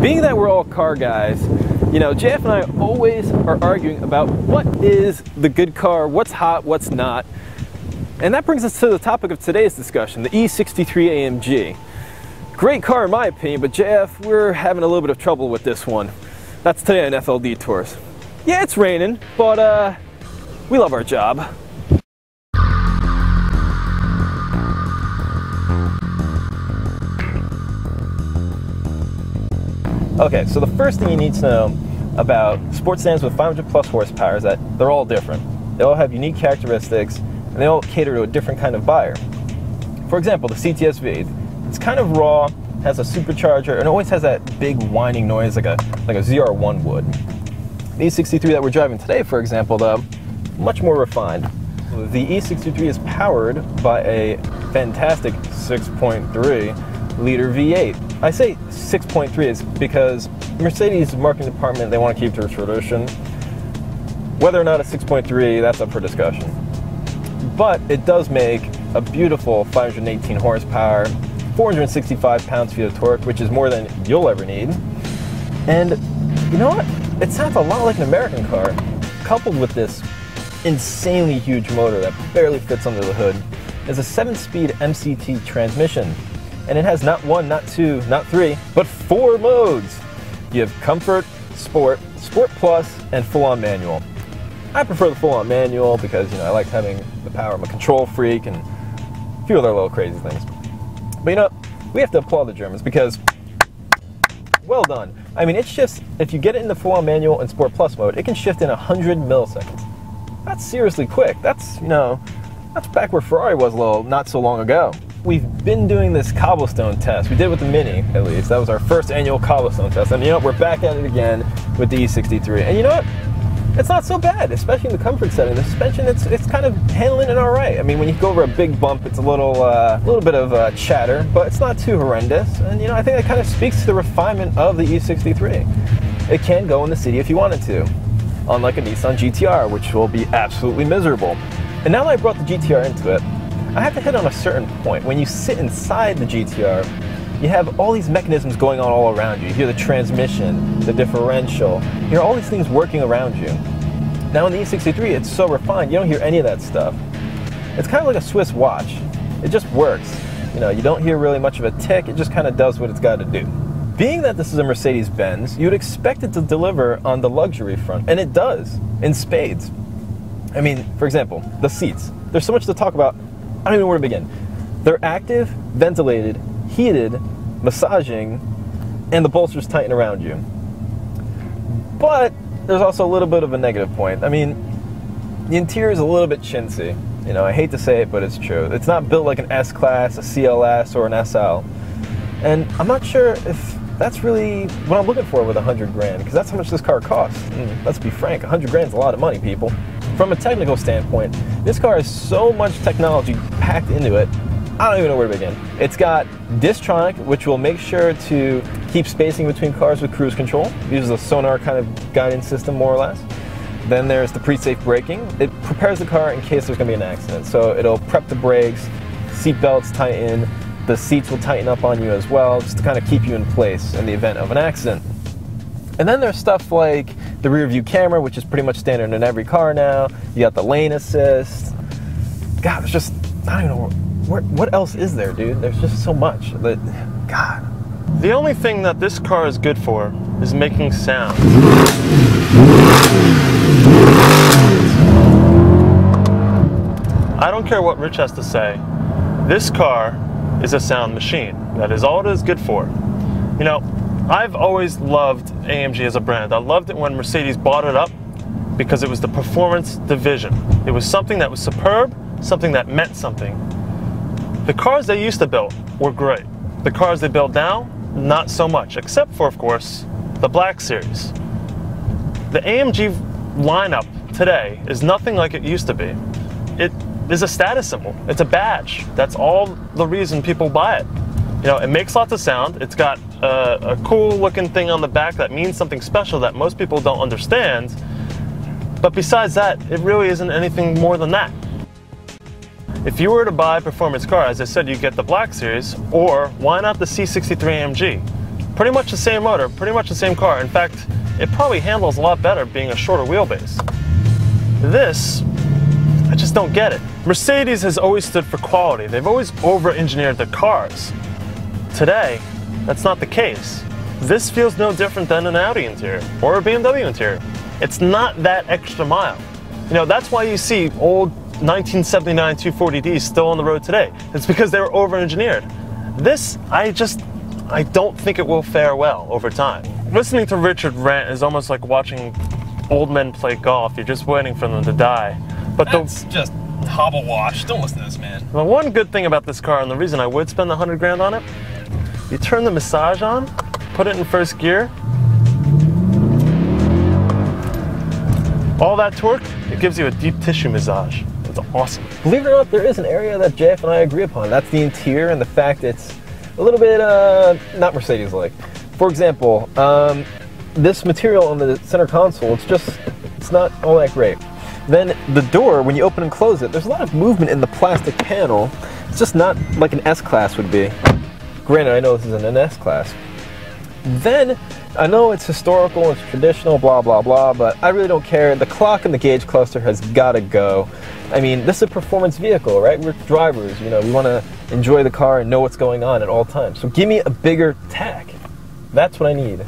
Being that we're all car guys, you know, JF and I always are arguing about what is the good car, what's hot, what's not. And that brings us to the topic of today's discussion, the E63 AMG. Great car in my opinion, but JF, we're having a little bit of trouble with this one. That's today on FLD Tours. Yeah, it's raining, but we love our job. Okay, so the first thing you need to know about sports sedans with 500 plus horsepower is that they're all different. They all have unique characteristics, and they all cater to a different kind of buyer. For example, the CTS-V, it's kind of raw, has a supercharger, and always has that big whining noise like a ZR1 would. The E63 that we're driving today, for example, though, much more refined. The E63 is powered by a fantastic 6.3 liter V8. I say 6.3 is because Mercedes marketing department, they want to keep their tradition. Whether or not a 6.3, that's up for discussion. But it does make a beautiful 518 horsepower, 465 pounds-feet of torque, which is more than you'll ever need. And you know what? It sounds a lot like an American car, coupled with this insanely huge motor that barely fits under the hood. It's a 7-speed MCT transmission. And it has not one, not two, not three, but 4 modes. You have Comfort, Sport, Sport Plus, and full-on manual. I prefer the full-on manual because, you know, I like having the power. I'm a control freak and a few other little crazy things. But you know, we have to applaud the Germans because, well done. I mean, it shifts, if you get it in the full-on manual and Sport Plus mode, it can shift in 100 milliseconds. That's seriously quick. That's, you know, that's back where Ferrari was not so long ago. We've been doing this cobblestone test. We did it with the Mini, at least. That was our first annual cobblestone test. And you know, we're back at it again with the E63. And you know what? It's not so bad, especially in the comfort setting. The suspension, it's kind of handling it all right. I mean, when you go over a big bump, it's a little bit of chatter, but it's not too horrendous. And you know, I think that kind of speaks to the refinement of the E63. It can go in the city if you wanted to, unlike a Nissan GTR, which will be absolutely miserable. And now that I brought the GTR into it, I have to hit on a certain point. When you sit inside the GTR, you have all these mechanisms going on all around you. You hear the transmission, the differential, you hear all these things working around you. Now in the E63, it's so refined, you don't hear any of that stuff. It's kind of like a Swiss watch. It just works. You know, you don't hear really much of a tick, it just kind of does what it's got to do. Being that this is a Mercedes Benz, you'd expect it to deliver on the luxury front, and it does, in spades. I mean, for example, the seats. There's so much to talk about, I don't even know where to begin. They're active, ventilated, heated, massaging, and the bolsters tighten around you. But there's also a little bit of a negative point. I mean, the interior is a little bit chintzy. You know, I hate to say it, but it's true. It's not built like an S-Class, a CLS, or an SL. And I'm not sure if that's really what I'm looking for with 100 grand, because that's how much this car costs. And let's be frank, 100 grand is a lot of money, people. From a technical standpoint, this car has so much technology packed into it, I don't even know where to begin. It's got Distronic, which will make sure to keep spacing between cars with cruise control. It uses a sonar kind of guidance system, more or less. Then there's the pre-safe braking. It prepares the car in case there's going to be an accident. So it'll prep the brakes, seat belts tighten, the seats will tighten up on you as well, just to kind of keep you in place in the event of an accident. And then there's stuff like the rear view camera, which is pretty much standard in every car now. You got the lane assist. God, there's just, I don't know, what else is there, dude? There's just so much that, God. The only thing that this car is good for is making sound. I don't care what Rich has to say. This car is a sound machine. That is all it is good for. You know, I've always loved AMG as a brand. I loved it when Mercedes bought it up because it was the performance division. It was something that was superb, something that meant something. The cars they used to build were great. The cars they build now, not so much, except for, of course, the Black Series. The AMG lineup today is nothing like it used to be. It is a status symbol. It's a badge. That's all the reason people buy it. You know, it makes lots of sound. It's got a cool looking thing on the back that means something special that most people don't understand. But besides that, it really isn't anything more than that. If you were to buy a performance car, as I said, you get the Black Series, or why not the C63 AMG? Pretty much the same motor, pretty much the same car. In fact, it probably handles a lot better being a shorter wheelbase. This, I just don't get it. Mercedes has always stood for quality. They've always over-engineered their cars. Today, that's not the case. This feels no different than an Audi interior or a BMW interior. It's not that extra mile. You know, that's why you see old 1979 240Ds still on the road today. It's because they were over-engineered. This, I don't think it will fare well over time. Listening to Richard rant is almost like watching old men play golf. You're just waiting for them to die. But that's just hobble-wash. Don't listen to this man. The one good thing about this car, and the reason I would spend the 100 grand on it, you turn the massage on, put it in first gear, all that torque, it gives you a deep tissue massage. It's awesome. Believe it or not, there is an area that JF and I agree upon. That's the interior and the fact it's a little bit not Mercedes-like. For example, this material on the center console, it's not all that great. Then the door, when you open and close it, there's a lot of movement in the plastic panel. It's just not like an S-Class would be. Granted, I know this is an S-Class. Then, I know it's historical, it's traditional, blah, blah, blah, but I really don't care. The clock and the gauge cluster has got to go. I mean, this is a performance vehicle, right? We're drivers, you know, we want to enjoy the car and know what's going on at all times. So give me a bigger tack. That's what I need.